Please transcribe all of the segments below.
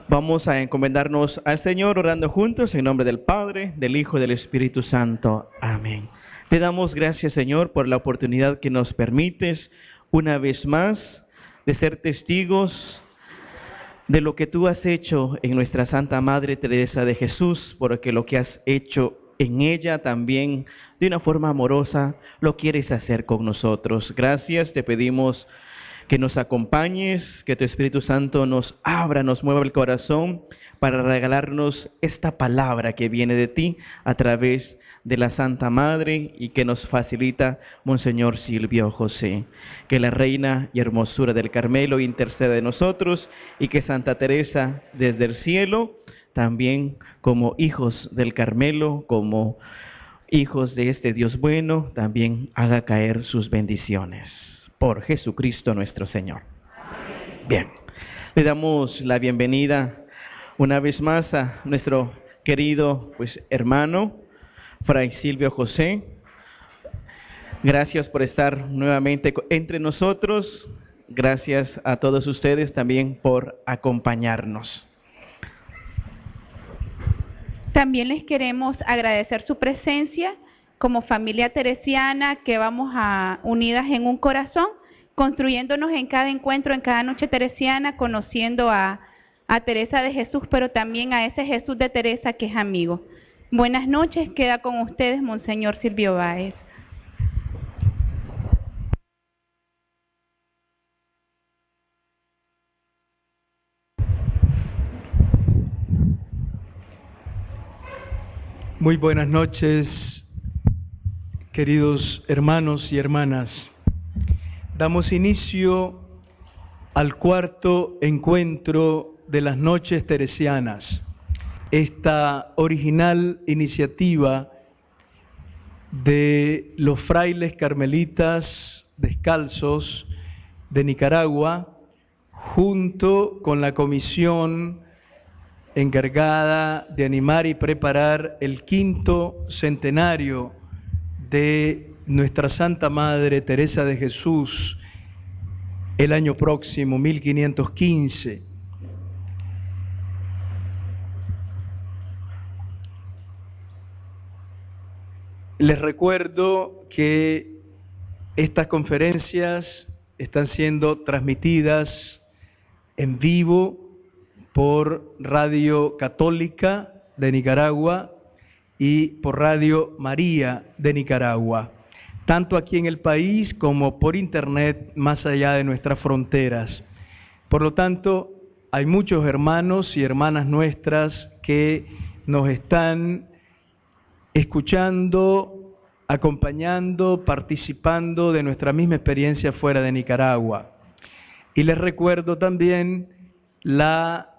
Vamos a encomendarnos al Señor orando juntos en nombre del Padre, del Hijo y del Espíritu Santo. Amén. Te damos gracias, Señor, por la oportunidad que nos permites una vez más de ser testigos de lo que tú has hecho en nuestra Santa Madre Teresa de Jesús, porque lo que has hecho en ella también de una forma amorosa lo quieres hacer con nosotros. Gracias, te pedimos que nos acompañes, que tu Espíritu Santo nos abra, nos mueva el corazón para regalarnos esta palabra que viene de ti a través de la Santa Madre y que nos facilita Monseñor Silvio José. Que la Reina y Hermosura del Carmelo interceda de nosotros y que Santa Teresa desde el cielo, también como hijos del Carmelo, como hijos de este Dios bueno, también haga caer sus bendiciones. Por Jesucristo nuestro Señor. Bien, le damos la bienvenida una vez más a nuestro querido hermano, Fray Silvio José. Gracias por estar nuevamente entre nosotros. Gracias a todos ustedes también por acompañarnos. También les queremos agradecer su presencia como familia teresiana que vamos unidas en un corazón, construyéndonos en cada encuentro, en cada noche teresiana, conociendo a Teresa de Jesús, pero también a ese Jesús de Teresa que es amigo. Buenas noches, queda con ustedes Monseñor Silvio Báez. Muy buenas noches, queridos hermanos y hermanas. Damos inicio al cuarto encuentro de las noches teresianas. Esta original iniciativa de los frailes carmelitas descalzos de Nicaragua, junto con la comisión encargada de animar y preparar el quinto centenario de nuestra Santa Madre Teresa de Jesús el año próximo, 1515. Les recuerdo que estas conferencias están siendo transmitidas en vivo por Radio Católica de Nicaragua y por Radio María de Nicaragua, tanto aquí en el país como por internet más allá de nuestras fronteras. Por lo tanto, hay muchos hermanos y hermanas nuestras que nos están escuchando, acompañando, participando de nuestra misma experiencia fuera de Nicaragua. Y les recuerdo también la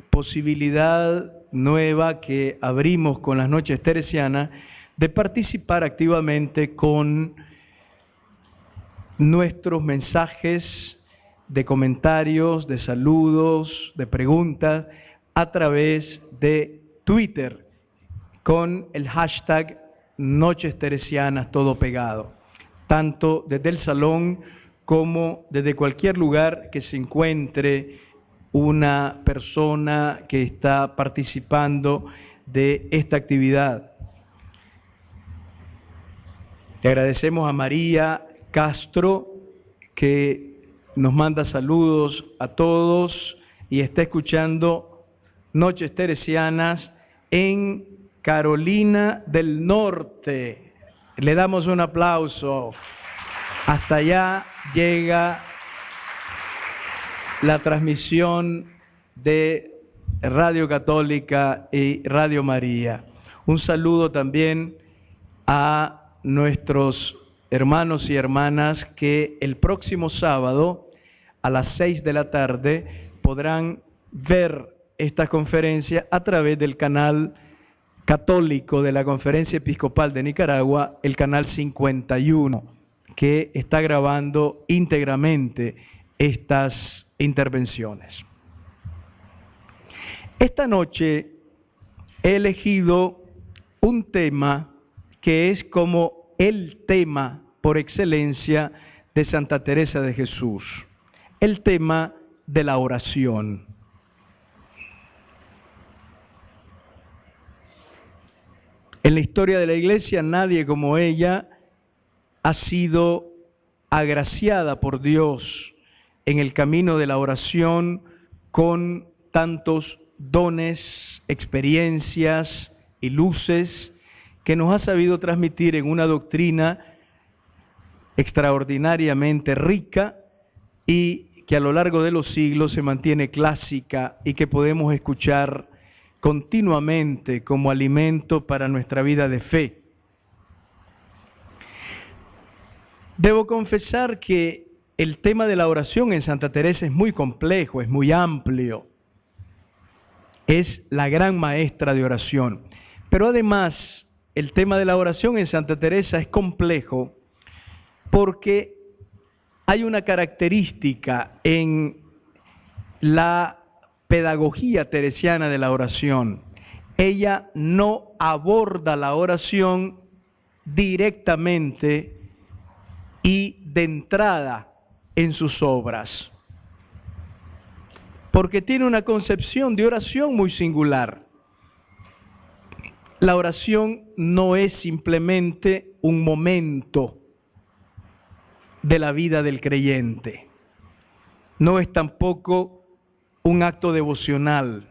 posibilidad nueva que abrimos con las noches teresianas de participar activamente con nuestros mensajes de comentarios, de saludos, de preguntas a través de Twitter con el hashtag Noches Teresianas todo pegado, tanto desde el salón como desde cualquier lugar que se encuentre una persona que está participando de esta actividad. Le agradecemos a María Castro que nos manda saludos a todos y está escuchando Noches Teresianas en Carolina del Norte. Le damos un aplauso. Hasta allá llega la transmisión de Radio Católica y Radio María. Un saludo también a nuestros hermanos y hermanas que el próximo sábado a las 6 de la tarde podrán ver esta conferencia a través del canal católico de la Conferencia Episcopal de Nicaragua, el canal 51, que está grabando íntegramente estas intervenciones. Esta noche he elegido un tema que es como el tema por excelencia de Santa Teresa de Jesús, el tema de la oración. En la historia de la iglesia nadie como ella ha sido agraciada por Dios en el camino de la oración con tantos dones, experiencias y luces que nos ha sabido transmitir en una doctrina extraordinariamente rica y que a lo largo de los siglos se mantiene clásica y que podemos escuchar continuamente como alimento para nuestra vida de fe. Debo confesar que el tema de la oración en Santa Teresa es muy complejo, es muy amplio. Es la gran maestra de oración. Pero además, el tema de la oración en Santa Teresa es complejo porque hay una característica en la pedagogía teresiana de la oración. Ella no aborda la oración directamente y de entrada en sus obras, porque tiene una concepción de oración muy singular. La oración no es simplemente un momento de la vida del creyente, no es tampoco un acto devocional,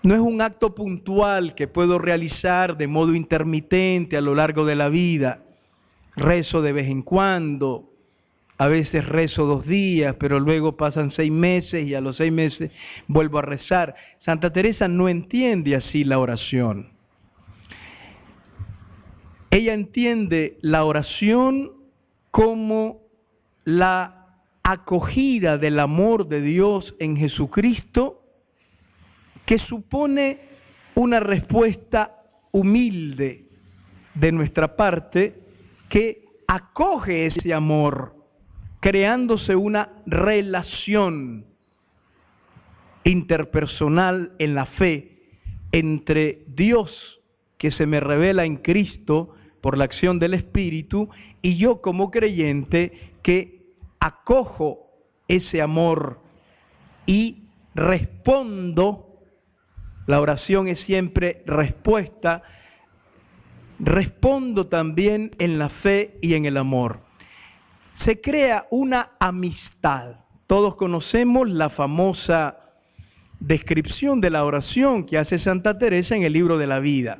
no es un acto puntual que puedo realizar de modo intermitente a lo largo de la vida. Rezo de vez en cuando, a veces rezo 2 días, pero luego pasan 6 meses y a los 6 meses vuelvo a rezar. Santa Teresa no entiende así la oración. Ella entiende la oración como la acogida del amor de Dios en Jesucristo, que supone una respuesta humilde de nuestra parte, que acoge ese amor, creándose una relación interpersonal en la fe entre Dios, que se me revela en Cristo por la acción del Espíritu, y yo como creyente que acojo ese amor y respondo. La oración es siempre respuesta. Respondo también en la fe y en el amor. Se crea una amistad. Todos conocemos la famosa descripción de la oración que hace Santa Teresa en el Libro de la Vida.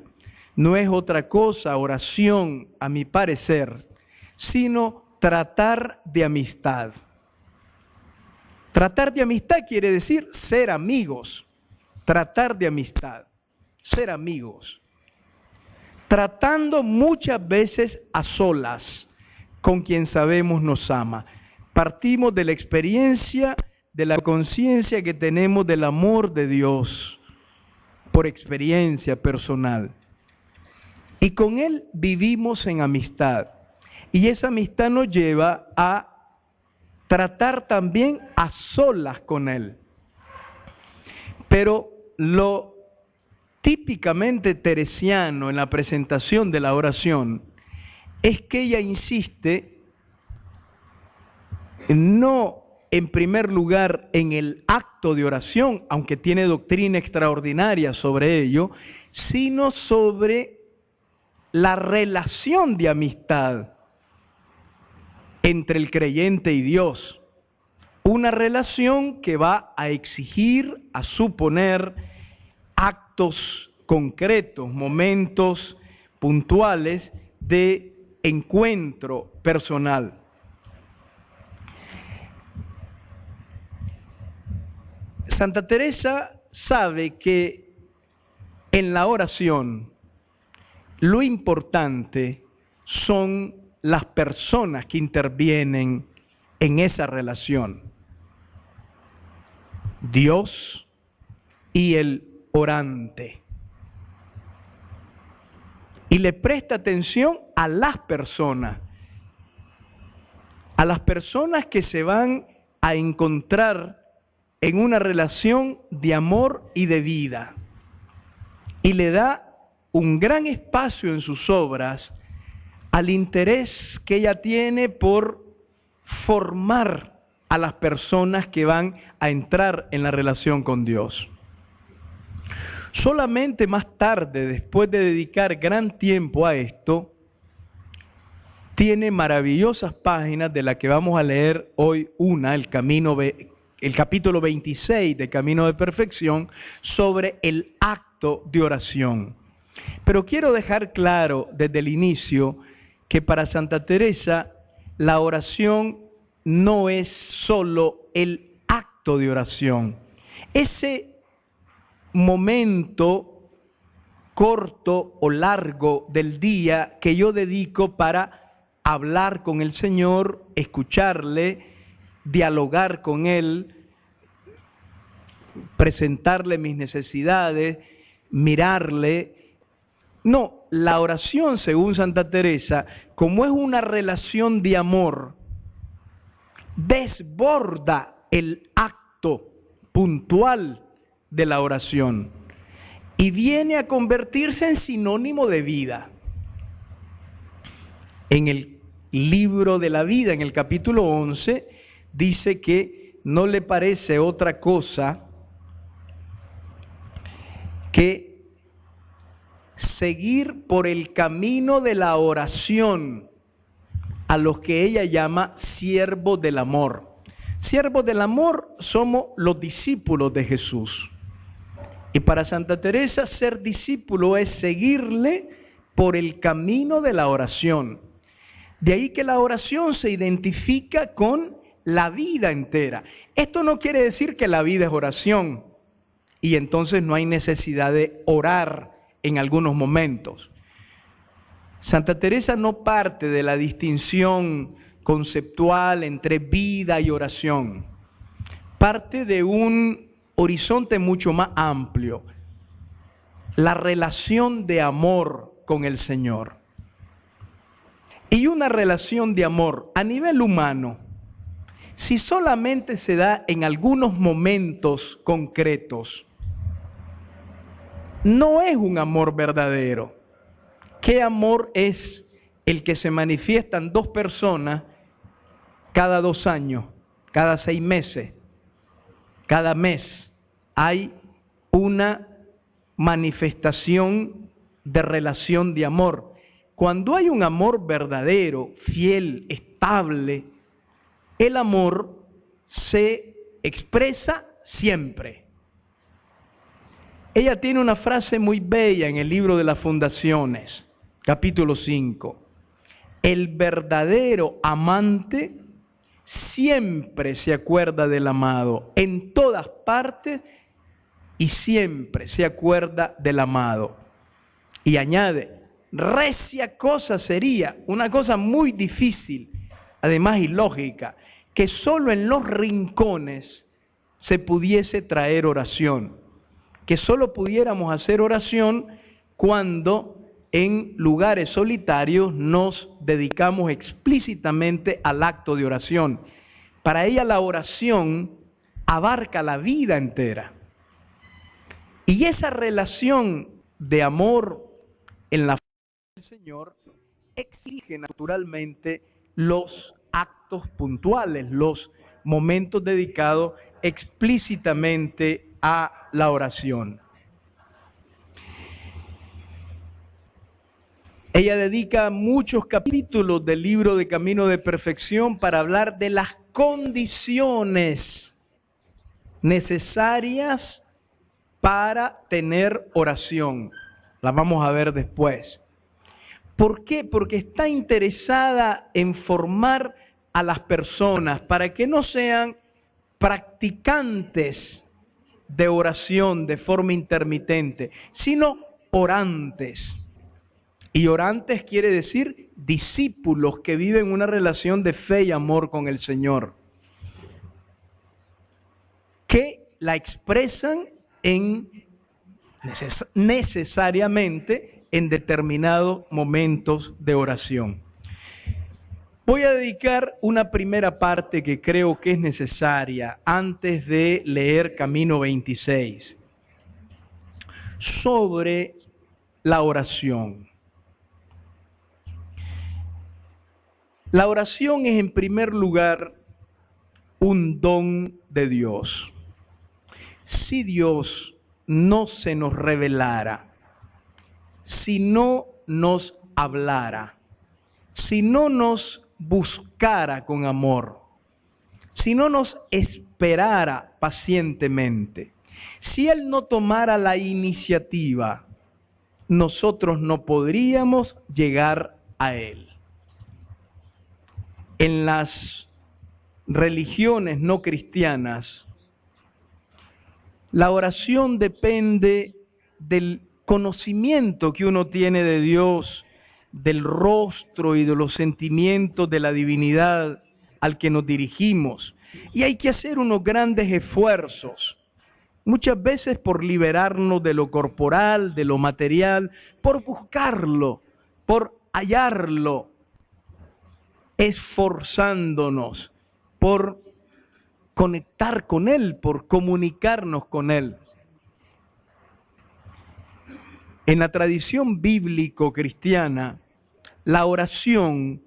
No es otra cosa oración, a mi parecer, sino tratar de amistad. Tratar de amistad quiere decir ser amigos. Tratar de amistad, ser amigos. Tratando muchas veces a solas con quien sabemos nos ama. Partimos de la experiencia, de la conciencia que tenemos del amor de Dios, por experiencia personal. Y con Él vivimos en amistad. Y esa amistad nos lleva a tratar también a solas con Él. Pero lo típicamente teresiano en la presentación de la oración es que ella insiste no en primer lugar en el acto de oración, aunque tiene doctrina extraordinaria sobre ello, sino sobre la relación de amistad entre el creyente y Dios. Una relación que va a exigir, a suponer actos concretos, momentos puntuales de encuentro personal. Santa Teresa sabe que en la oración lo importante son las personas que intervienen en esa relación. Dios y el orante. Y le presta atención a las personas que se van a encontrar en una relación de amor y de vida. Y le da un gran espacio en sus obras al interés que ella tiene por formar a las personas que van a entrar en la relación con Dios. Solamente más tarde, después de dedicar gran tiempo a esto, tiene maravillosas páginas de las que vamos a leer hoy el capítulo 26 de Camino de Perfección, sobre el acto de oración. Pero quiero dejar claro desde el inicio que para Santa Teresa la oración no es solo el acto de oración. Ese momento corto o largo del día que yo dedico para hablar con el Señor, escucharle, dialogar con Él, presentarle mis necesidades, mirarle. No, la oración, según Santa Teresa, como es una relación de amor, desborda el acto puntual de la oración y viene a convertirse en sinónimo de vida. En el libro de la vida, en el capítulo 11, dice que no le parece otra cosa que seguir por el camino de la oración a los que ella llama siervos del amor. Siervos del amor somos los discípulos de Jesús. Y para Santa Teresa, ser discípulo es seguirle por el camino de la oración. De ahí que la oración se identifica con la vida entera. Esto no quiere decir que la vida es oración y entonces no hay necesidad de orar en algunos momentos. Santa Teresa no parte de la distinción conceptual entre vida y oración. Parte de un horizonte mucho más amplio, la relación de amor con el Señor. Y una relación de amor a nivel humano, si solamente se da en algunos momentos concretos, no es un amor verdadero. ¿Qué amor es el que se manifiestan dos personas cada 2 años, cada 6 meses, cada mes? Hay una manifestación de relación de amor. Cuando hay un amor verdadero, fiel, estable, el amor se expresa siempre. Ella tiene una frase muy bella en el libro de las Fundaciones, capítulo 5. El verdadero amante siempre se acuerda del amado, en todas partes y siempre se acuerda del amado. Y añade, recia cosa sería, una cosa muy difícil, además ilógica, que solo en los rincones se pudiese traer oración, que solo pudiéramos hacer oración cuando en lugares solitarios nos dedicamos explícitamente al acto de oración. Para ella la oración abarca la vida entera. Y esa relación de amor en la del Señor exige naturalmente los actos puntuales, los momentos dedicados explícitamente a la oración. Ella dedica muchos capítulos del libro de Camino de Perfección para hablar de las condiciones necesarias para tener oración. Las vamos a ver después. ¿Por qué? Porque está interesada en formar a las personas para que no sean practicantes de oración de forma intermitente, sino orantes. Y orantes quiere decir discípulos que viven una relación de fe y amor con el Señor, que la expresan necesariamente en determinados momentos de oración. Voy a dedicar una primera parte que creo que es necesaria antes de leer Camino 26, sobre la oración. La oración es en primer lugar un don de Dios. Si Dios no se nos revelara, si no nos hablara, si no nos buscara con amor, si no nos esperara pacientemente, si Él no tomara la iniciativa, nosotros no podríamos llegar a Él. En las religiones no cristianas, la oración depende del conocimiento que uno tiene de Dios, del rostro y de los sentimientos de la divinidad al que nos dirigimos. Y hay que hacer unos grandes esfuerzos, muchas veces por liberarnos de lo corporal, de lo material, por buscarlo, por hallarlo, esforzándonos por conectar con Él, por comunicarnos con Él. En la tradición bíblico-cristiana, la oración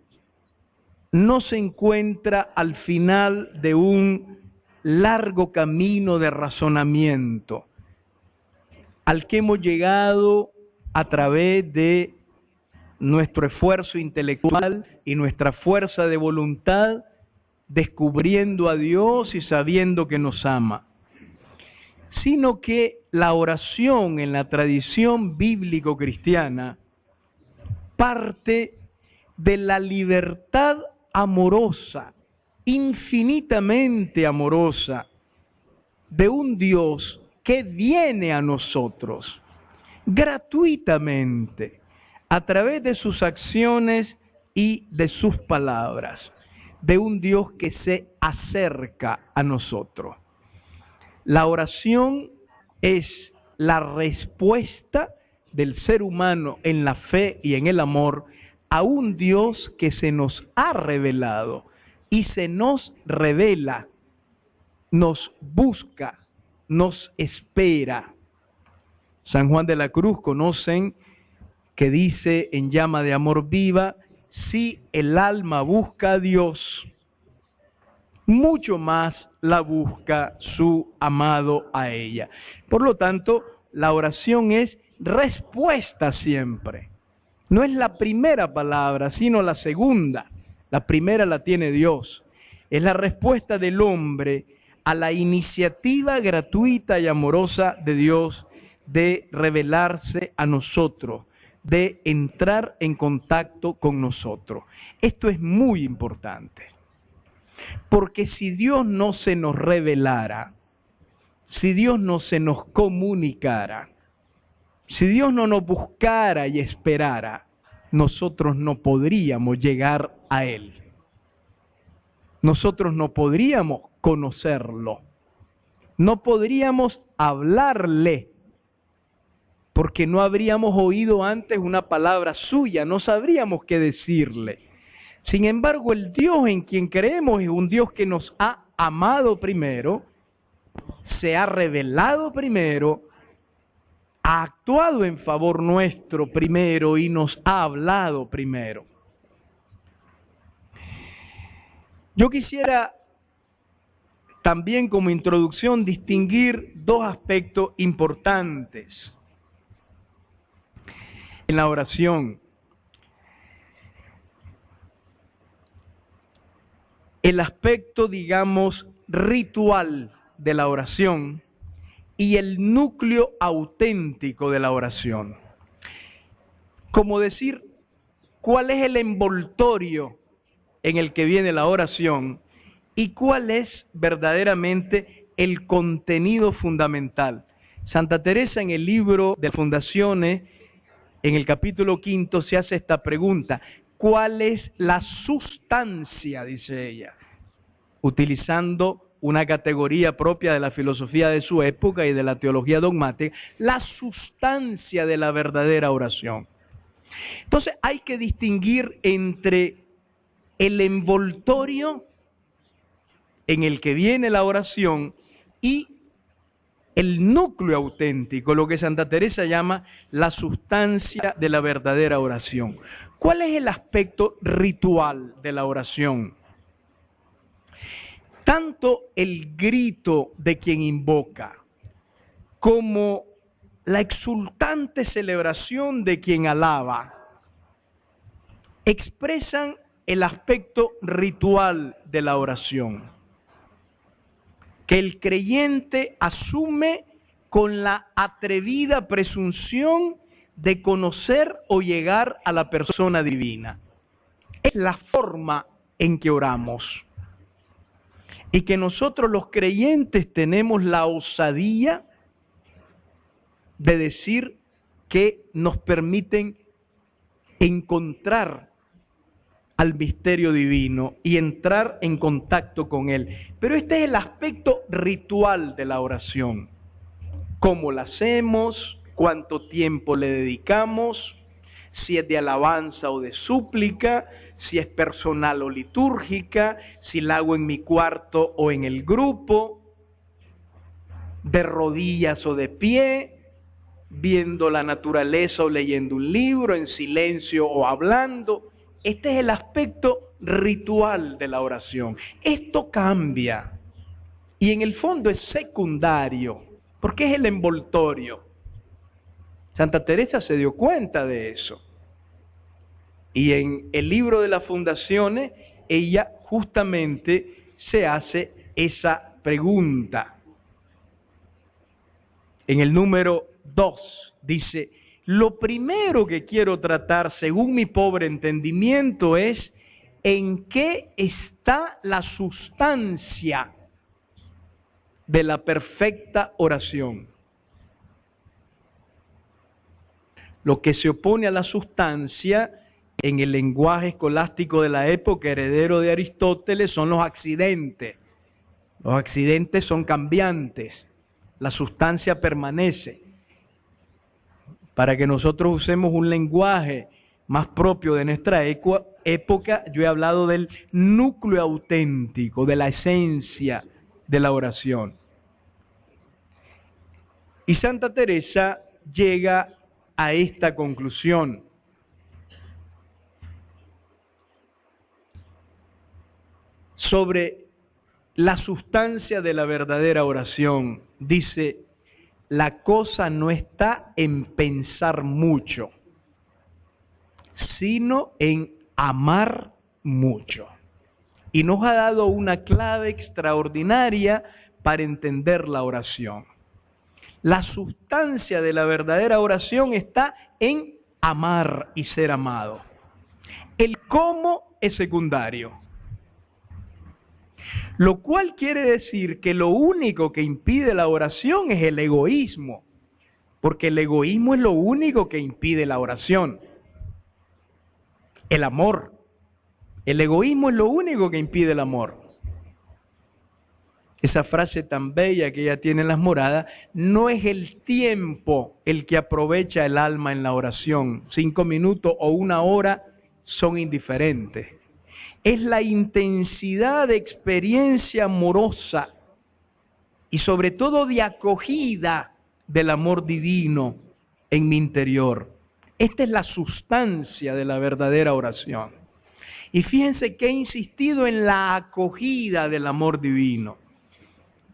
no se encuentra al final de un largo camino de razonamiento al que hemos llegado a través de nuestro esfuerzo intelectual y nuestra fuerza de voluntad, descubriendo a Dios y sabiendo que nos ama, sino que la oración en la tradición bíblico-cristiana parte de la libertad amorosa, infinitamente amorosa, de un Dios que viene a nosotros gratuitamente a través de sus acciones y de sus palabras, de un Dios que se acerca a nosotros. La oración es la respuesta del ser humano en la fe y en el amor a un Dios que se nos ha revelado y se nos revela, nos busca, nos espera. San Juan de la Cruz, conocen que dice en Llama de Amor Viva: si el alma busca a Dios, mucho más la busca su amado a ella. Por lo tanto, la oración es respuesta siempre. No es la primera palabra, sino la segunda. La primera la tiene Dios. Es la respuesta del hombre a la iniciativa gratuita y amorosa de Dios de revelarse a nosotros, de entrar en contacto con nosotros. Esto es muy importante, porque si Dios no se nos revelara, si Dios no se nos comunicara, si Dios no nos buscara y esperara, nosotros no podríamos llegar a Él. Nosotros no podríamos conocerlo, no podríamos hablarle, porque no habríamos oído antes una palabra suya, no sabríamos qué decirle. Sin embargo, el Dios en quien creemos es un Dios que nos ha amado primero, se ha revelado primero, ha actuado en favor nuestro primero y nos ha hablado primero. Yo quisiera también como introducción distinguir dos aspectos importantes en la oración. El aspecto, digamos, ritual de la oración y el núcleo auténtico de la oración. Como decir, ¿cuál es el envoltorio en el que viene la oración y cuál es verdaderamente el contenido fundamental? Santa Teresa, en el libro de Fundaciones, en el capítulo 5, se hace esta pregunta: ¿cuál es la sustancia? Dice ella, utilizando una categoría propia de la filosofía de su época y de la teología dogmática, la sustancia de la verdadera oración. Entonces hay que distinguir entre el envoltorio en el que viene la oración y el núcleo auténtico, lo que Santa Teresa llama la sustancia de la verdadera oración. ¿Cuál es el aspecto ritual de la oración? Tanto el grito de quien invoca como la exultante celebración de quien alaba, expresan el aspecto ritual de la oración, que el creyente asume con la atrevida presunción de conocer o llegar a la persona divina. Es la forma en que oramos. Y que nosotros los creyentes tenemos la osadía de decir que nos permiten encontrar al misterio divino y entrar en contacto con él. Pero este es el aspecto ritual de la oración. ¿Cómo la hacemos? ¿Cuánto tiempo le dedicamos? Si es de alabanza o de súplica, si es personal o litúrgica, si la hago en mi cuarto o en el grupo, de rodillas o de pie, viendo la naturaleza o leyendo un libro, en silencio o hablando. Este es el aspecto ritual de la oración. Esto cambia y en el fondo es secundario, porque es el envoltorio. Santa Teresa se dio cuenta de eso. Y en el libro de las fundaciones, ella justamente se hace esa pregunta. En el número 2 dice: lo primero que quiero tratar, según mi pobre entendimiento, es en qué está la sustancia de la perfecta oración. Lo que se opone a la sustancia en el lenguaje escolástico de la época, heredero de Aristóteles, son los accidentes. Los accidentes son cambiantes, la sustancia permanece. Para que nosotros usemos un lenguaje más propio de nuestra época, yo he hablado del núcleo auténtico, de la esencia de la oración. Y Santa Teresa llega a esta conclusión. Sobre la sustancia de la verdadera oración, dice: la cosa no está en pensar mucho, sino en amar mucho. Y nos ha dado una clave extraordinaria para entender la oración. La sustancia de la verdadera oración está en amar y ser amado. El cómo es secundario. Lo cual quiere decir que lo único que impide la oración es el egoísmo, porque el egoísmo es lo único que impide la oración. El amor. El egoísmo es lo único que impide el amor. Esa frase tan bella que ella tiene en las moradas: no es el tiempo el que aprovecha el alma en la oración. 5 minutos o 1 hora son indiferentes. Es la intensidad de experiencia amorosa y sobre todo de acogida del amor divino en mi interior. Esta es la sustancia de la verdadera oración. Y fíjense que he insistido en la acogida del amor divino,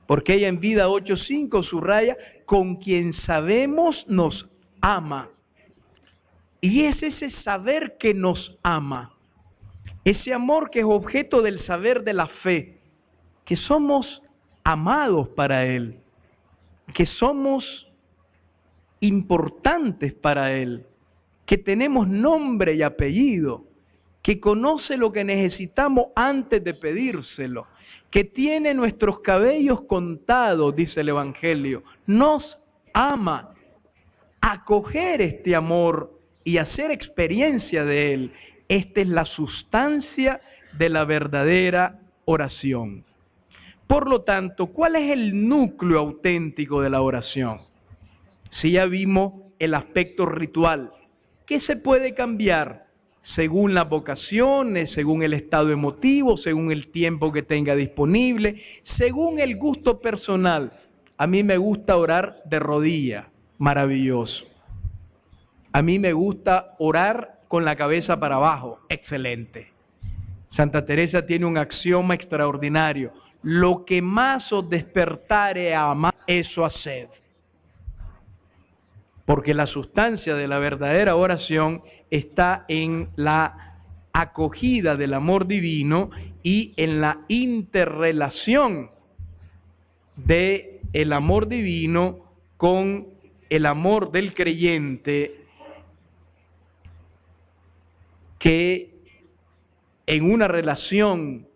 porque ella en Vida 8.5 subraya: con quien sabemos nos ama. Y es ese saber que nos ama. Ese amor que es objeto del saber de la fe, que somos amados para Él, que somos importantes para Él, que tenemos nombre y apellido, que conoce lo que necesitamos antes de pedírselo, que tiene nuestros cabellos contados, dice el Evangelio, nos ama. Acoger este amor y hacer experiencia de él, esta es la sustancia de la verdadera oración. Por lo tanto, ¿cuál es el núcleo auténtico de la oración? Si ya vimos el aspecto ritual, ¿qué se puede cambiar? Según las vocaciones, según el estado emotivo, según el tiempo que tenga disponible, según el gusto personal. A mí me gusta orar de rodillas, maravilloso. A mí me gusta orar con la cabeza para abajo, excelente. Santa Teresa tiene un axioma extraordinario: lo que más os despertare a amar, eso haced. porque la sustancia de la verdadera oración está en la acogida del amor divino y en la interrelación del amor divino con el amor del creyente, que en una relación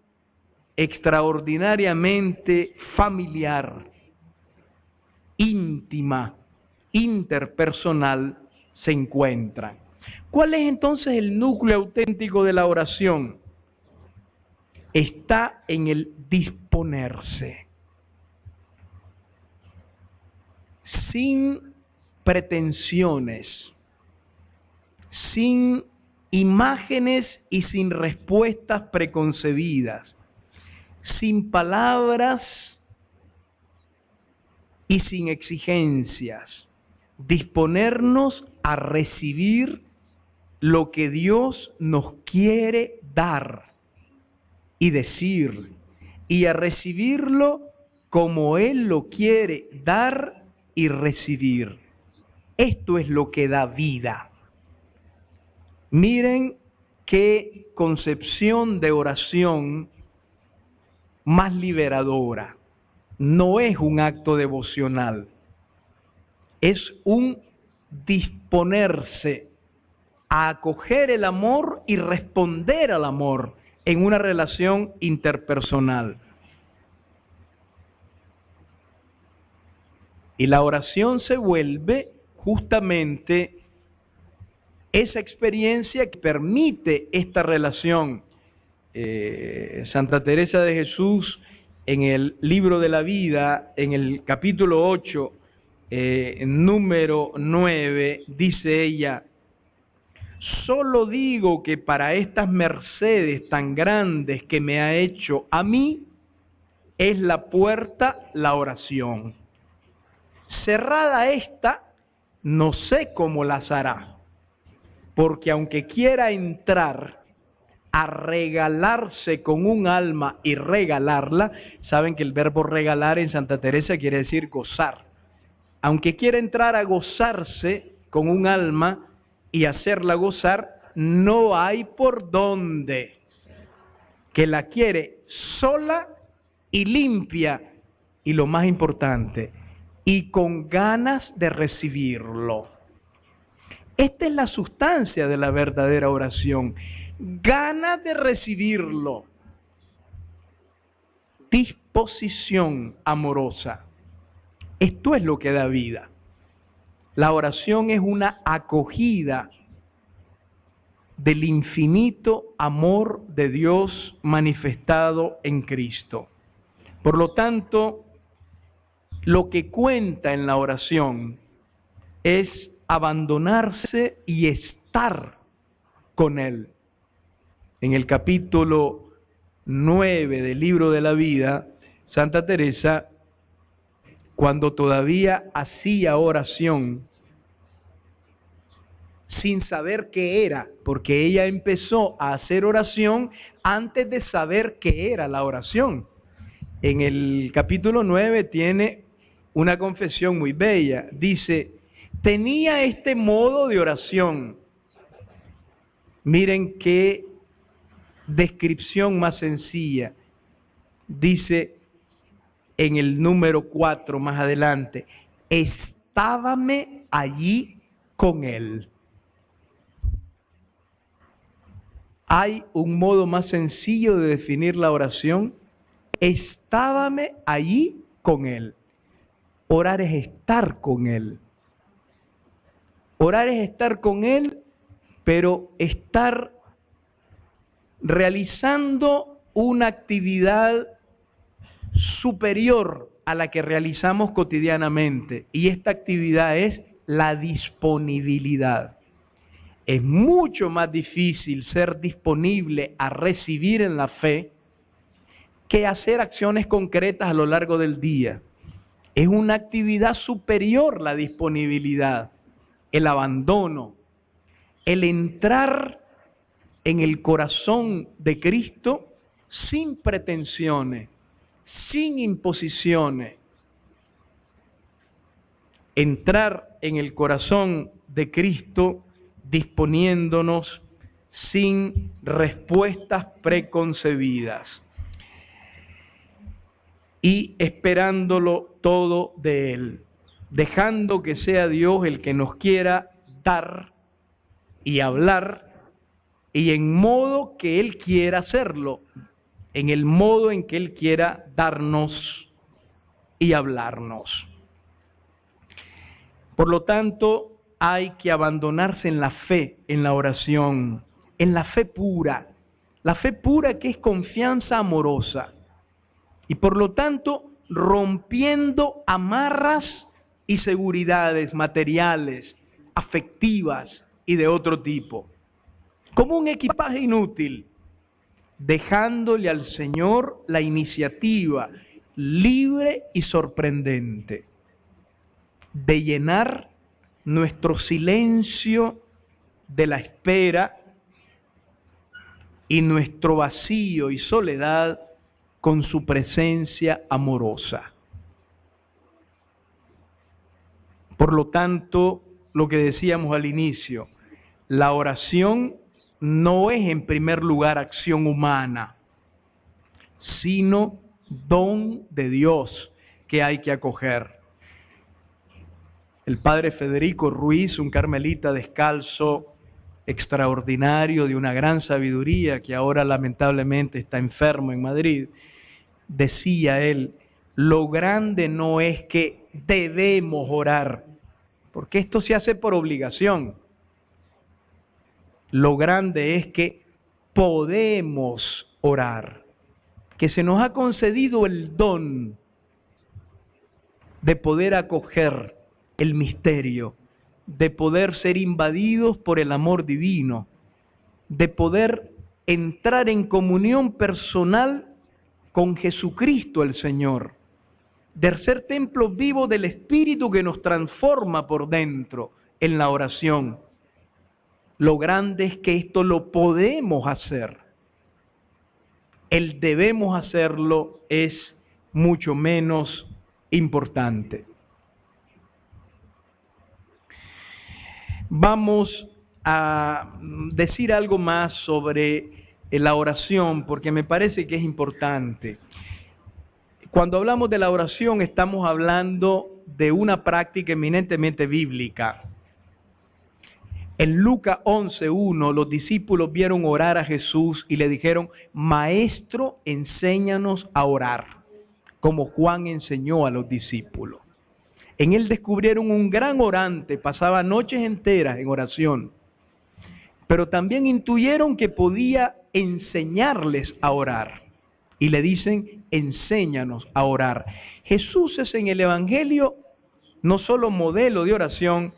extraordinariamente familiar, íntima, interpersonal, se encuentran. ¿Cuál es entonces el núcleo auténtico de la oración? Está en el disponerse, sin pretensiones, sin imágenes y sin respuestas preconcebidas, sin palabras y sin exigencias. Disponernos a recibir lo que Dios nos quiere dar y decir, y a recibirlo como Él lo quiere dar y recibir. Esto es lo que da vida. Miren qué concepción de oración más liberadora. No es un acto devocional, es un disponerse a acoger el amor y responder al amor en una relación interpersonal. Y la oración se vuelve justamente esa experiencia que permite esta relación. Santa Teresa de Jesús, en el libro de la vida, en el capítulo 8, número 9, dice ella: solo digo que para estas mercedes tan grandes que me ha hecho a mí, es la puerta la oración. Cerrada esta, no sé cómo las hará, porque aunque quiera entrar a regalarse con un alma y regalarla, saben que el verbo regalar en Santa Teresa quiere decir gozar. Aunque quiera entrar a gozarse con un alma y hacerla gozar, no hay por dónde, que la quiere sola y limpia, y lo más importante, y con ganas de recibirlo. Esta es la sustancia de la verdadera oración: ganas de recibirlo, disposición amorosa. Esto es lo que da vida. La oración es una acogida del infinito amor de Dios manifestado en Cristo. Por lo tanto, lo que cuenta en la oración es abandonarse y estar con Él. En el capítulo 9 del libro de la vida, Santa Teresa, cuando todavía hacía oración, sin saber qué era, porque ella empezó a hacer oración antes de saber qué era la oración. En el capítulo 9 tiene una confesión muy bella. Dice: tenía este modo de oración. Miren qué descripción más sencilla. Dice en el número 4 más adelante: estábame allí con Él. ¿Hay un modo más sencillo de definir la oración? Estábame allí con Él. Orar es estar con Él. Orar es estar con Él, pero estar realizando una actividad superior a la que realizamos cotidianamente. Y esta actividad es la disponibilidad. Es mucho más difícil ser disponible a recibir en la fe que hacer acciones concretas a lo largo del día. Es una actividad superior la disponibilidad, el abandono, el entrar en el corazón de Cristo sin pretensiones, sin imposiciones. entrar en el corazón de Cristo disponiéndonos sin respuestas preconcebidas y esperándolo todo de Él, dejando que sea Dios el que nos quiera dar y hablar, y en modo que Él quiera hacerlo, en el modo en que Él quiera darnos y hablarnos. Por lo tanto, hay que abandonarse en la fe, en la oración, en la fe pura que es confianza amorosa, y por lo tanto rompiendo amarras y seguridades materiales, afectivas y de otro tipo, como un equipaje inútil, dejándole al Señor la iniciativa libre y sorprendente de llenar nuestro silencio de la espera y nuestro vacío y soledad con su presencia amorosa. Por lo tanto, lo que decíamos al inicio, la oración no es en primer lugar acción humana, sino don de Dios que hay que acoger. El padre Federico Ruiz, un carmelita descalzo extraordinario, de una gran sabiduría, que ahora lamentablemente está enfermo en Madrid, decía él, lo grande no es que debemos orar, porque esto se hace por obligación. Lo grande es que podemos orar, que se nos ha concedido el don de poder acoger el misterio, de poder ser invadidos por el amor divino, de poder entrar en comunión personal con Jesucristo el Señor, de ser templo vivo del Espíritu que nos transforma por dentro en la oración. Lo grande es que esto lo podemos hacer. El debemos hacerlo es mucho menos importante. Vamos a decir algo más sobre la oración, porque me parece que es importante. Cuando hablamos de la oración, estamos hablando de una práctica eminentemente bíblica. En Lucas 11:1, los discípulos vieron orar a Jesús y le dijeron, Maestro, enséñanos a orar, como Juan enseñó a los discípulos. En él descubrieron un gran orante, pasaba noches enteras en oración, pero también intuyeron que podía enseñarles a orar. Y le dicen, enséñanos a orar. Jesús es en el Evangelio no solo modelo de oración,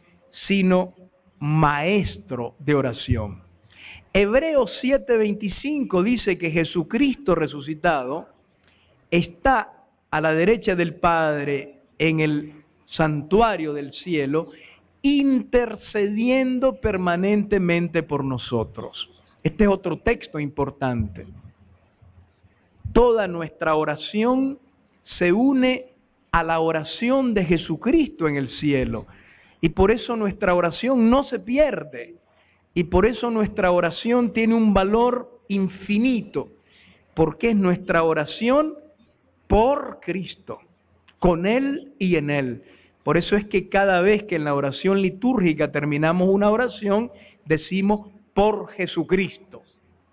sino maestro de oración. Hebreos 7:25 dice que Jesucristo resucitado está a la derecha del Padre en el santuario del cielo, intercediendo permanentemente por nosotros. Este es otro texto importante. Toda nuestra oración se une a la oración de Jesucristo en el cielo. Y por eso nuestra oración no se pierde. Y por eso nuestra oración tiene un valor infinito. Porque es nuestra oración por Cristo, con Él y en Él. Por eso es que cada vez que en la oración litúrgica terminamos una oración, decimos por Jesucristo,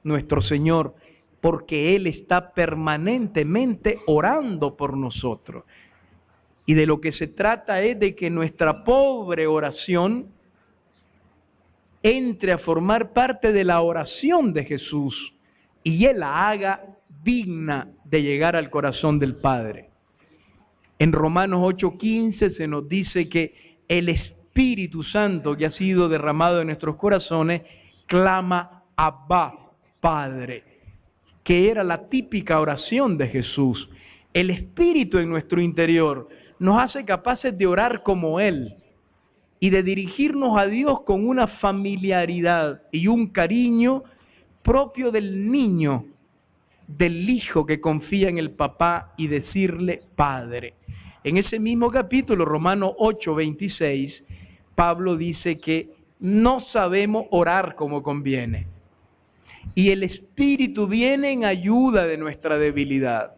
nuestro Señor, porque Él está permanentemente orando por nosotros. Y de lo que se trata es de que nuestra pobre oración entre a formar parte de la oración de Jesús y Él la haga digna de llegar al corazón del Padre. En Romanos 8:15 se nos dice que el Espíritu Santo que ha sido derramado en nuestros corazones clama Abba, Padre, que era la típica oración de Jesús. El Espíritu en nuestro interior nos hace capaces de orar como Él y de dirigirnos a Dios con una familiaridad y un cariño propio del niño, del hijo que confía en el papá y decirle Padre. En ese mismo capítulo, Romanos 8:26, Pablo dice que no sabemos orar como conviene. Y el Espíritu viene en ayuda de nuestra debilidad.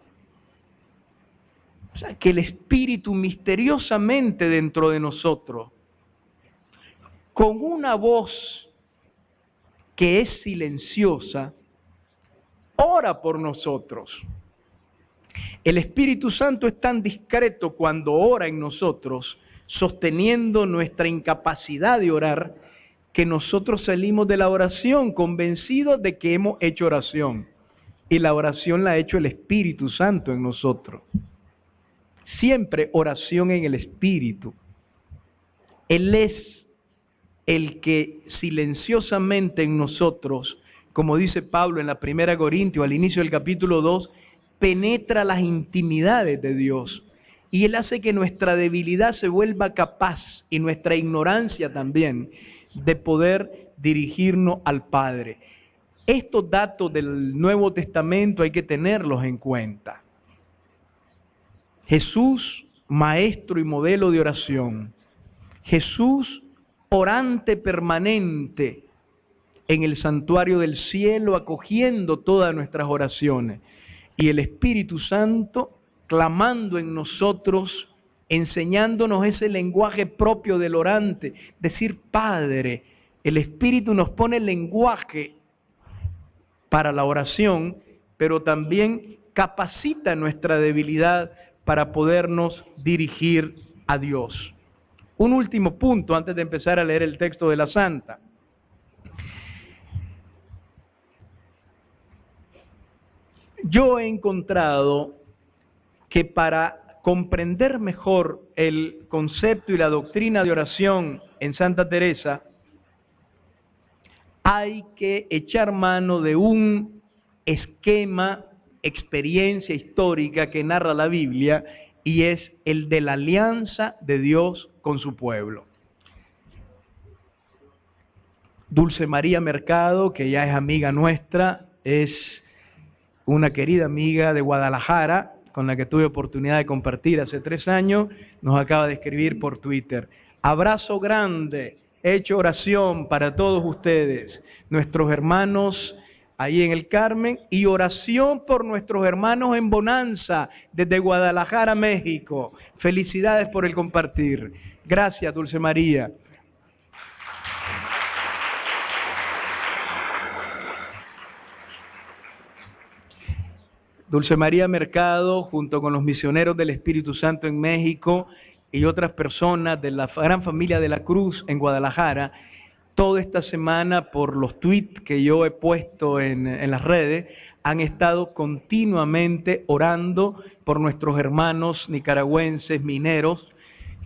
O sea, que el Espíritu misteriosamente dentro de nosotros, con una voz que es silenciosa, ora por nosotros. El Espíritu Santo es tan discreto cuando ora en nosotros, sosteniendo nuestra incapacidad de orar, que nosotros salimos de la oración convencidos de que hemos hecho oración. Y la oración la ha hecho el Espíritu Santo en nosotros. Siempre oración en el Espíritu. Él es el que silenciosamente en nosotros, como dice Pablo en la 1 Corintios, al inicio del capítulo 2, penetra las intimidades de Dios. Y Él hace que nuestra debilidad se vuelva capaz, y nuestra ignorancia también, de poder dirigirnos al Padre. Estos datos del Nuevo Testamento hay que tenerlos en cuenta. Jesús, maestro y modelo de oración. Jesús, orante permanente en el santuario del cielo, acogiendo todas nuestras oraciones. Y el Espíritu Santo, clamando en nosotros, enseñándonos ese lenguaje propio del orante, decir Padre. El Espíritu nos pone el lenguaje para la oración, pero también capacita nuestra debilidad para podernos dirigir a Dios. Un último punto antes de empezar a leer el texto de la Santa. Yo he encontrado que para comprender mejor el concepto y la doctrina de oración en Santa Teresa, hay que echar mano de un esquema, experiencia histórica que narra la Biblia, y es el de la alianza de Dios con su pueblo. Dulce María Mercado, que ya es amiga nuestra, es una querida amiga de Guadalajara, con la que tuve oportunidad de compartir hace 3 años, nos acaba de escribir por Twitter. Abrazo grande, he hecho oración para todos ustedes, nuestros hermanos ahí en el Carmen, y oración por nuestros hermanos en Bonanza, desde Guadalajara, México. Felicidades por el compartir. Gracias, Dulce María. Dulce María Mercado, junto con los misioneros del Espíritu Santo en México y otras personas de la gran familia de la Cruz en Guadalajara, toda esta semana, por los tweets que yo he puesto en las redes, han estado continuamente orando por nuestros hermanos nicaragüenses mineros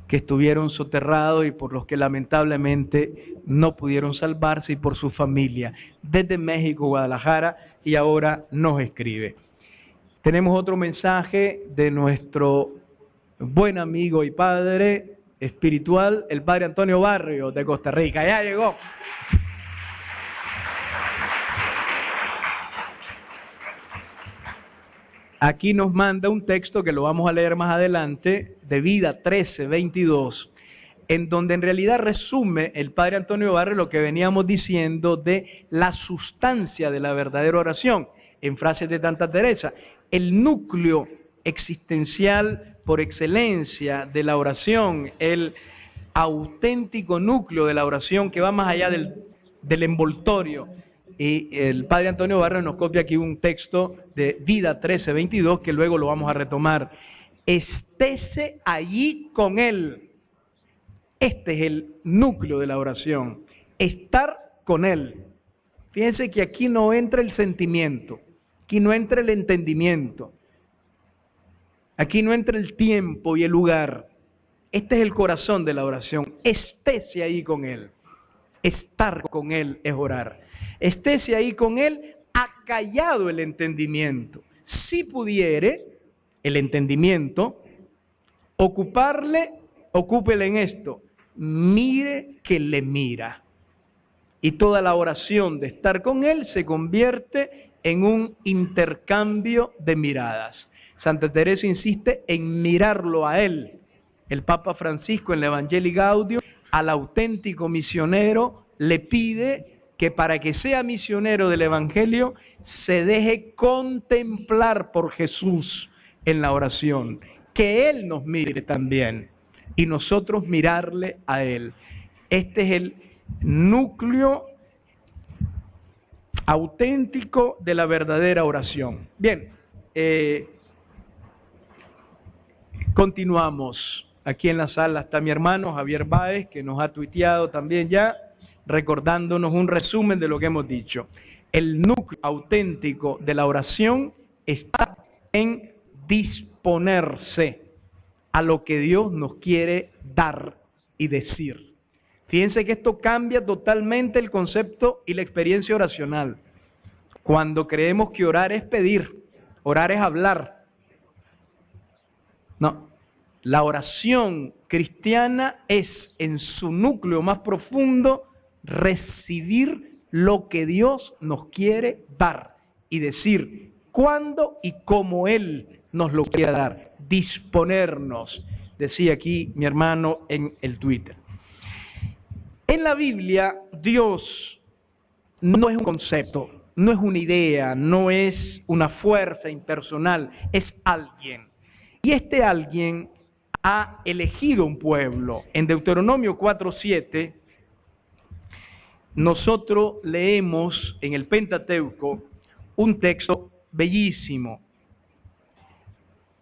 que estuvieron soterrados y por los que lamentablemente no pudieron salvarse, y por su familia, desde México, Guadalajara, y ahora nos escribe. Tenemos otro mensaje de nuestro buen amigo y padre espiritual, el padre Antonio Barrios de Costa Rica. Ya llegó. Aquí nos manda un texto que lo vamos a leer más adelante, de Vida 13:22, en donde en realidad resume el padre Antonio Barrios lo que veníamos diciendo de la sustancia de la verdadera oración, en frases de Santa Teresa. El núcleo existencial por excelencia de la oración, el auténtico núcleo de la oración que va más allá del envoltorio. Y el padre Antonio Barrios nos copia aquí un texto de Vida 13:22 que luego lo vamos a retomar. Estése allí con él. Este es el núcleo de la oración. Estar con él. Fíjense que aquí no entra el sentimiento. Aquí no entra el entendimiento. Aquí no entra el tiempo y el lugar. Este es el corazón de la oración. Estése ahí con Él. Estar con Él es orar. Estése ahí con Él, acallado el entendimiento. Si pudiere, el entendimiento, ocúpele en esto. Mire que le mira. Y toda la oración de estar con Él se convierte en un intercambio de miradas. Santa Teresa insiste en mirarlo a Él. El Papa Francisco en la Evangelii Gaudium al auténtico misionero le pide que para que sea misionero del Evangelio se deje contemplar por Jesús en la oración, que Él nos mire también y nosotros mirarle a Él. Este es el núcleo auténtico de la verdadera oración. Bien, continuamos. Aquí en la sala está mi hermano Javier Báez, que nos ha tuiteado también ya, recordándonos un resumen de lo que hemos dicho. El núcleo auténtico de la oración está en disponerse a lo que Dios nos quiere dar y decir. Fíjense que esto cambia totalmente el concepto y la experiencia oracional. Cuando creemos que orar es pedir, orar es hablar. No, la oración cristiana es en su núcleo más profundo recibir lo que Dios nos quiere dar y decir cuándo y cómo Él nos lo quiere dar. Disponernos, decía aquí mi hermano en el Twitter. En la Biblia, Dios no es un concepto, no es una idea, no es una fuerza impersonal, es alguien. Y este alguien ha elegido un pueblo. En Deuteronomio 4:7, nosotros leemos en el Pentateuco un texto bellísimo,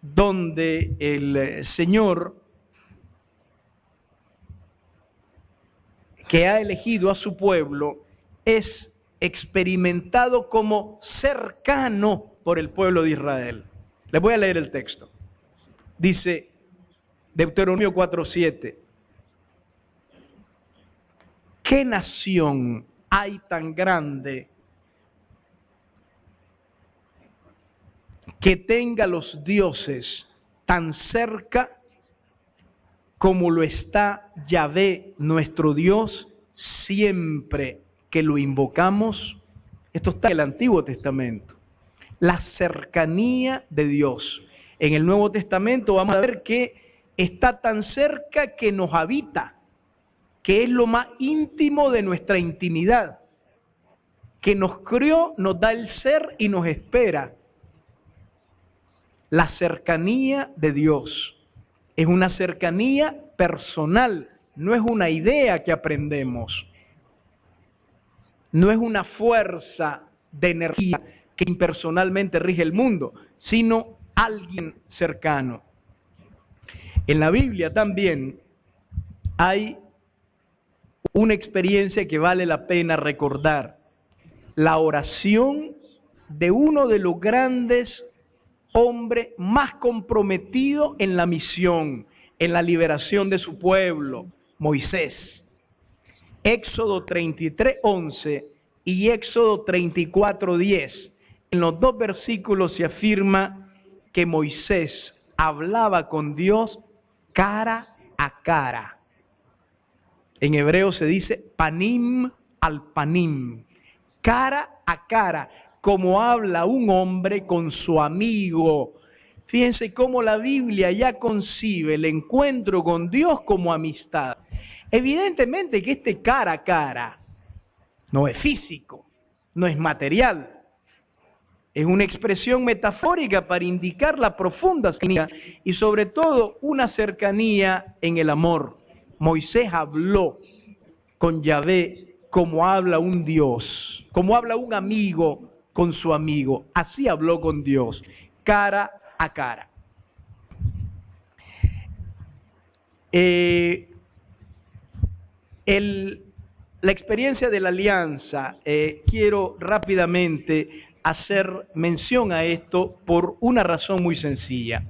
donde el Señor, que ha elegido a su pueblo, es experimentado como cercano por el pueblo de Israel. Les voy a leer el texto. Dice Deuteronomio 4:7. ¿Qué nación hay tan grande que tenga los dioses tan cerca como lo está Yahvé, nuestro Dios, siempre que lo invocamos? Esto está en el Antiguo Testamento. La cercanía de Dios. En el Nuevo Testamento vamos a ver que está tan cerca que nos habita, que es lo más íntimo de nuestra intimidad, que nos crió, nos da el ser y nos espera. La cercanía de Dios es una cercanía personal, no es una idea que aprendemos, no es una fuerza de energía que impersonalmente rige el mundo, sino alguien cercano. En la Biblia también hay una experiencia que vale la pena recordar, la oración de uno de los grandes hombres más comprometidos en la misión, en la liberación de su pueblo, Moisés. Éxodo 33:11 y Éxodo 34:10. En los dos versículos se afirma que Moisés hablaba con Dios cara a cara. En hebreo se dice panim al panim, cara a cara, como habla un hombre con su amigo. Fíjense cómo la Biblia ya concibe el encuentro con Dios como amistad. Evidentemente que este cara a cara no es físico, no es material. Es una expresión metafórica para indicar la profunda cercanía y sobre todo una cercanía en el amor. Moisés habló con Yahvé como habla un Dios, como habla un amigo con su amigo. Así habló con Dios, cara a cara. La experiencia de la alianza, quiero rápidamente hacer mención a esto por una razón muy sencilla.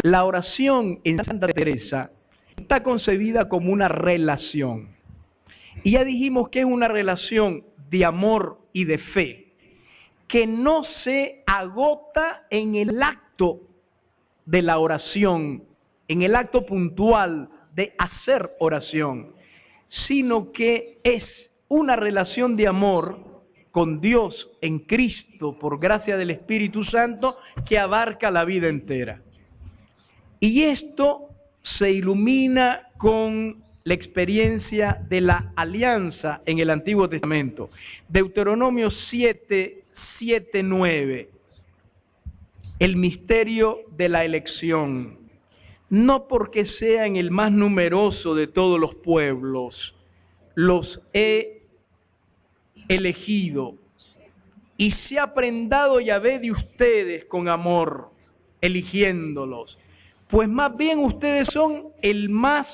La oración en Santa Teresa está concebida como una relación. Y ya dijimos que es una relación de amor y de fe, que no se agota en el acto de la oración, en el acto puntual de hacer oración, sino que es una relación de amor con Dios en Cristo por gracia del Espíritu Santo que abarca la vida entera. Y esto se ilumina con la experiencia de la alianza en el Antiguo Testamento. Deuteronomio 7, 9. El misterio de la elección. No porque sean el más numeroso de todos los pueblos, los he elegido, y se ha prendado Yahvé de ustedes con amor, eligiéndolos. Pues más bien ustedes son el más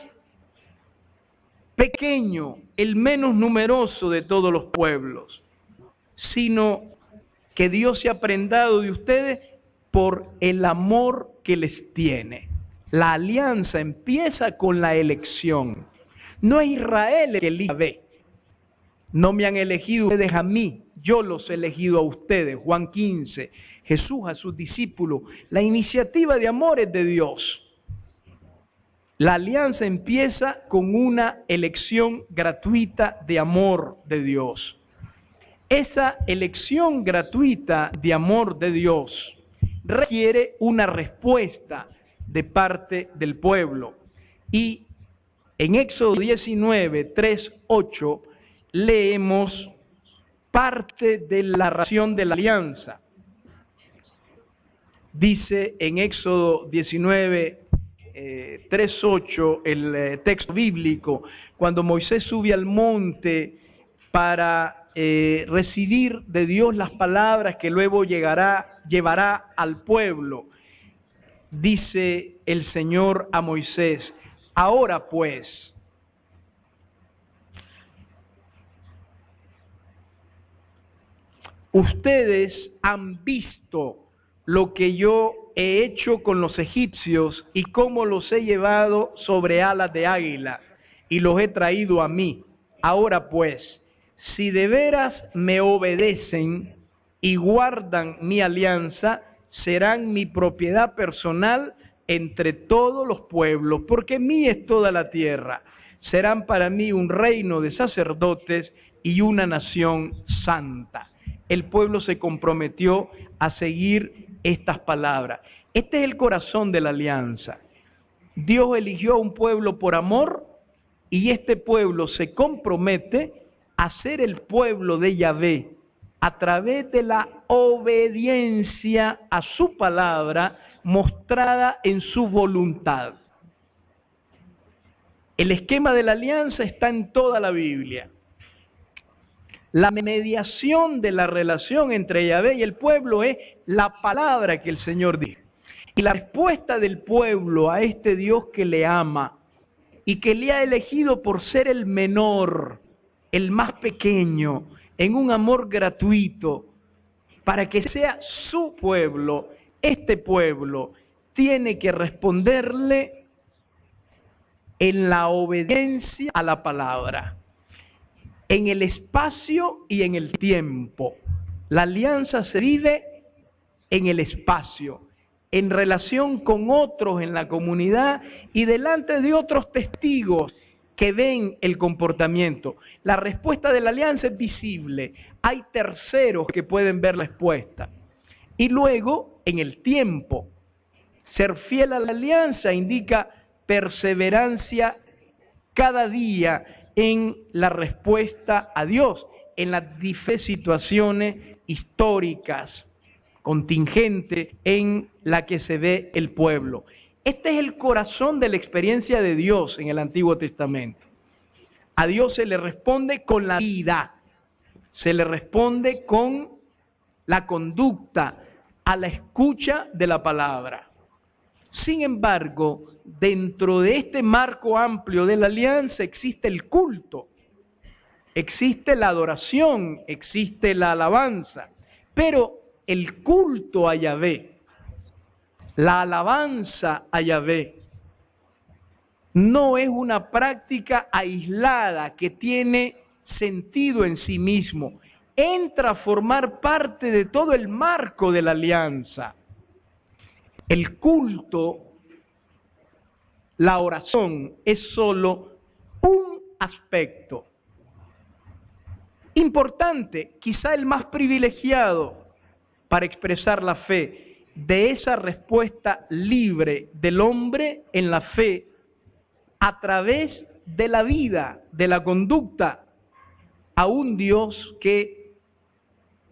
pequeño, el menos numeroso de todos los pueblos, sino que Dios se ha prendado de ustedes por el amor que les tiene. La alianza empieza con la elección. No es Israel el que elige a Yahvé. No me han elegido ustedes a mí, yo los he elegido a ustedes. Juan 15, Jesús a sus discípulos. La iniciativa de amor es de Dios. La alianza empieza con una elección gratuita de amor de Dios. Esa elección gratuita de amor de Dios requiere una respuesta de parte del pueblo. Y en Éxodo 19, 3, 8, leemos parte de la ración de la alianza. Dice en Éxodo 19, 3, 8, el texto bíblico, cuando Moisés sube al monte para recibir de Dios las palabras que luego llevará al pueblo, dice el Señor a Moisés: ahora pues, ustedes han visto lo que yo he hecho con los egipcios y cómo los he llevado sobre alas de águila y los he traído a mí. Ahora pues, si de veras me obedecen y guardan mi alianza, serán mi propiedad personal entre todos los pueblos, porque mía es toda la tierra. Serán para mí un reino de sacerdotes y una nación santa. El pueblo se comprometió a seguir estas palabras. Este es el corazón de la alianza. Dios eligió a un pueblo por amor y este pueblo se compromete a ser el pueblo de Yahvé a través de la obediencia a su palabra mostrada en su voluntad. El esquema de la alianza está en toda la Biblia. La mediación de la relación entre Yahvé y el pueblo es la palabra que el Señor dijo. Y la respuesta del pueblo a este Dios que le ama y que le ha elegido por ser el menor, el más pequeño, en un amor gratuito, para que sea su pueblo, este pueblo tiene que responderle en la obediencia a la palabra, en el espacio y en el tiempo. La alianza se vive en el espacio, en relación con otros en la comunidad y delante de otros testigos que ven el comportamiento. La respuesta de la alianza es visible. Hay terceros que pueden ver la respuesta. Y luego, en el tiempo, ser fiel a la alianza indica perseverancia cada día en la respuesta a Dios, en las diferentes situaciones históricas, contingentes en la que se ve el pueblo. Este es el corazón de la experiencia de Dios en el Antiguo Testamento. A Dios se le responde con la vida, se le responde con la conducta, a la escucha de la palabra. Sin embargo, dentro de este marco amplio de la alianza existe el culto, existe la adoración, existe la alabanza, pero el culto a Yahvé, la alabanza a Yahvé, no es una práctica aislada que tiene sentido en sí mismo. Entra a formar parte de todo el marco de la alianza. El culto, la oración, es solo un aspecto. importante, quizá el más privilegiado para expresar la fe, de esa respuesta libre del hombre en la fe a través de la vida, de la conducta, a un Dios que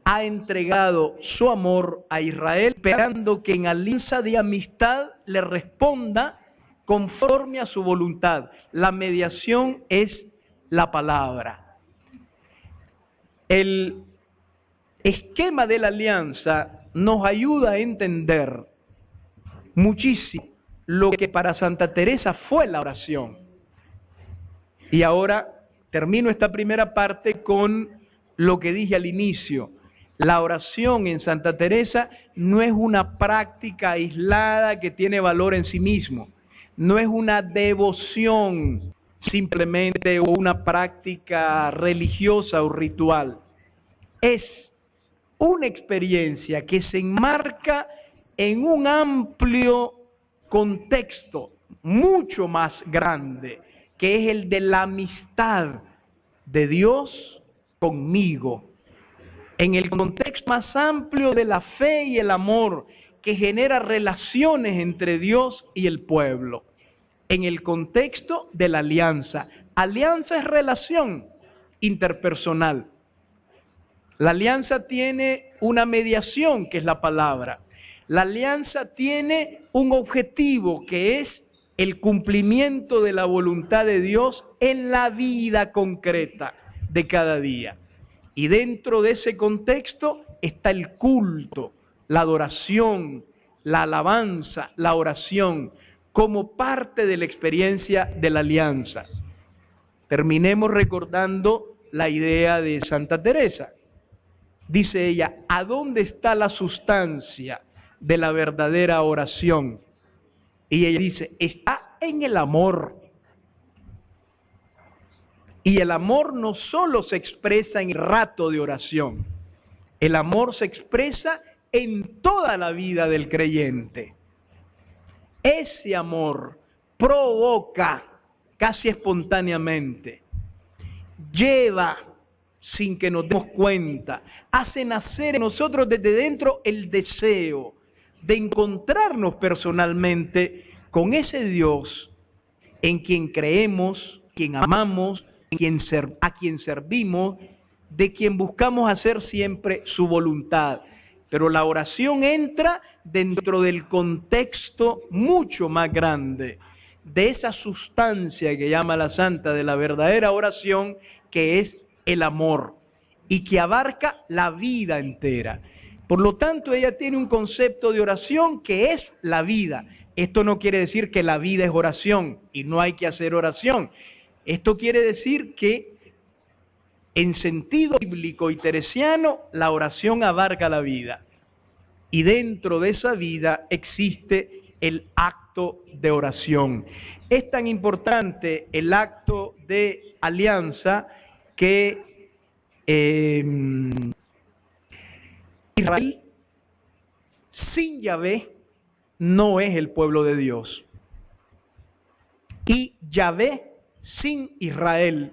ha entregado su amor a Israel, esperando que en alianza de amistad le responda conforme a su voluntad. La mediación es la palabra. El esquema de la alianza nos ayuda a entender muchísimo lo que para Santa Teresa fue la oración. Y ahora termino esta primera parte con lo que dije al inicio. La oración en Santa Teresa no es una práctica aislada que tiene valor en sí mismo. No es una devoción simplemente o una práctica religiosa o ritual. Es una experiencia que se enmarca en un amplio contexto mucho más grande, que es el de la amistad de Dios conmigo. En el contexto más amplio de la fe y el amor que genera relaciones entre Dios y el pueblo. En el contexto de la alianza. Alianza es relación interpersonal. La alianza tiene una mediación, que es la palabra. La alianza tiene un objetivo, que es el cumplimiento de la voluntad de Dios en la vida concreta de cada día. Y dentro de ese contexto está el culto, la adoración, la alabanza, la oración, como parte de la experiencia de la alianza. Terminemos recordando la idea de Santa Teresa. Dice ella, ¿a dónde está la sustancia de la verdadera oración? Y ella dice, está en el amor. Y el amor no solo se expresa en el rato de oración, el amor se expresa en toda la vida del creyente. Ese amor provoca casi espontáneamente, lleva sin que nos demos cuenta, hace nacer en nosotros desde dentro el deseo de encontrarnos personalmente con ese Dios en quien creemos, quien amamos, a quien servimos, de quien buscamos hacer siempre su voluntad. Pero la oración entra dentro del contexto mucho más grande de esa sustancia que llama la santa de la verdadera oración, que es el amor y que abarca la vida entera. Por lo tanto, ella tiene un concepto de oración que es la vida. Esto no quiere decir que la vida es oración y no hay que hacer oración. Esto quiere decir que en sentido bíblico y teresiano la oración abarca la vida. Y dentro de esa vida existe el acto de oración. Es tan importante el acto de alianza que Israel sin Yahvé no es el pueblo de Dios. Y Yahvé sin Israel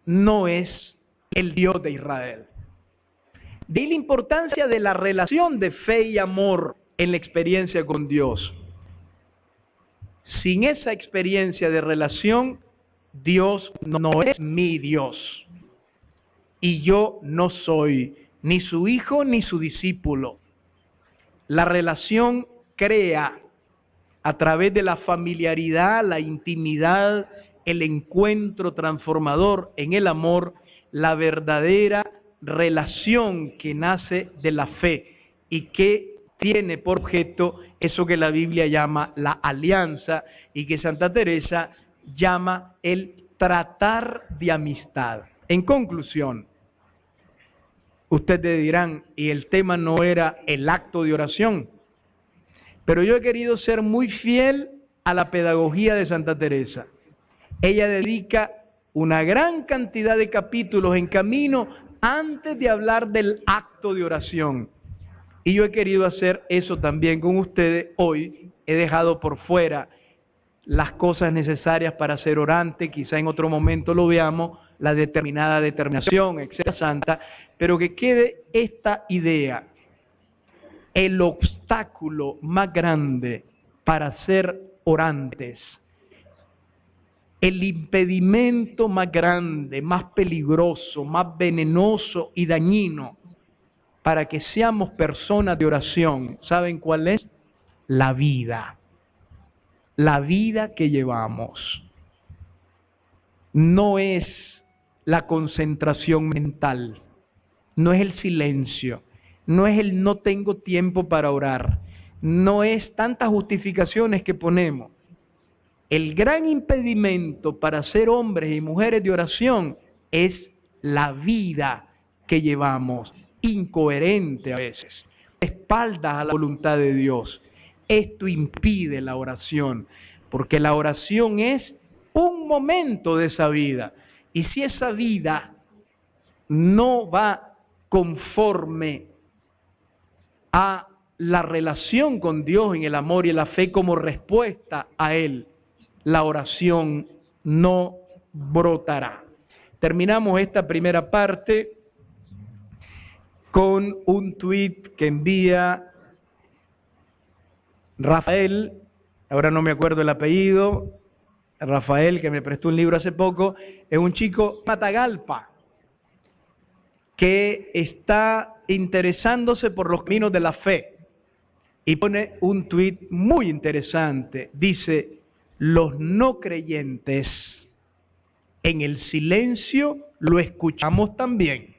no es el Dios de Israel. De ahí la importancia de la relación de fe y amor en la experiencia con Dios. Sin esa experiencia de relación, Dios no es mi Dios. Y yo no soy ni su hijo ni su discípulo. La relación crea a través de la familiaridad, la intimidad, el encuentro transformador en el amor, la verdadera relación que nace de la fe y que tiene por objeto eso que la Biblia llama la alianza y que Santa Teresa llama el tratar de amistad. En conclusión, ustedes dirán, y el tema no era el acto de oración, pero yo he querido ser muy fiel a la pedagogía de Santa Teresa. Ella dedica una gran cantidad de capítulos en Camino antes de hablar del acto de oración. Y yo he querido hacer eso también con ustedes hoy. He dejado por fuera las cosas necesarias para ser orante, quizá en otro momento lo veamos, la determinación, etcétera, santa, pero que quede esta idea: el obstáculo más grande para ser orantes, el impedimento más grande, más peligroso, más venenoso y dañino para que seamos personas de oración, ¿saben cuál es? La vida que llevamos. No es la concentración mental, no es el silencio, no es el no tengo tiempo para orar, no es tantas justificaciones que ponemos. El gran impedimento para ser hombres y mujeres de oración es la vida que llevamos, incoherente a veces, espaldas a la voluntad de Dios. Esto impide la oración, porque la oración es un momento de esa vida. Y si esa vida no va conforme a la relación con Dios en el amor y en la fe como respuesta a Él, la oración no brotará. Terminamos esta primera parte con un tuit que envía Rafael, ahora no me acuerdo el apellido, Rafael, que me prestó un libro hace poco, es un chico de Matagalpa que está interesándose por los caminos de la fe y pone un tuit muy interesante. Dice: los no creyentes en el silencio lo escuchamos también.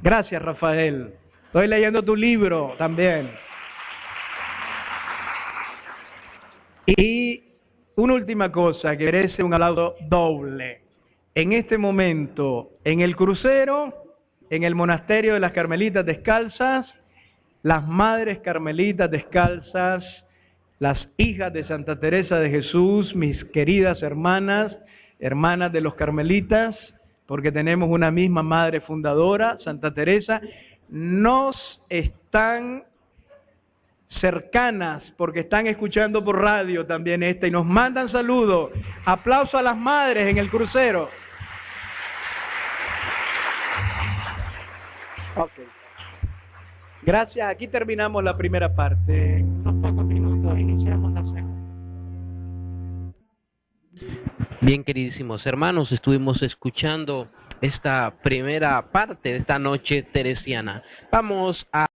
Gracias, Rafael. Estoy leyendo tu libro también. Y una última cosa que merece un aplauso doble. En este momento, en el crucero, en el monasterio de las Carmelitas Descalzas, las Madres Carmelitas Descalzas, las hijas de Santa Teresa de Jesús, mis queridas hermanas, hermanas de los Carmelitas, porque tenemos una misma madre fundadora, Santa Teresa, nos están cercanas, porque están escuchando por radio también y nos mandan saludos. Aplauso a las madres en el crucero. Okay. Gracias, aquí terminamos la primera parte. En unos pocos minutos iniciamos la segunda. Bien, queridísimos hermanos, estuvimos escuchando esta primera parte de esta noche teresiana. Vamos a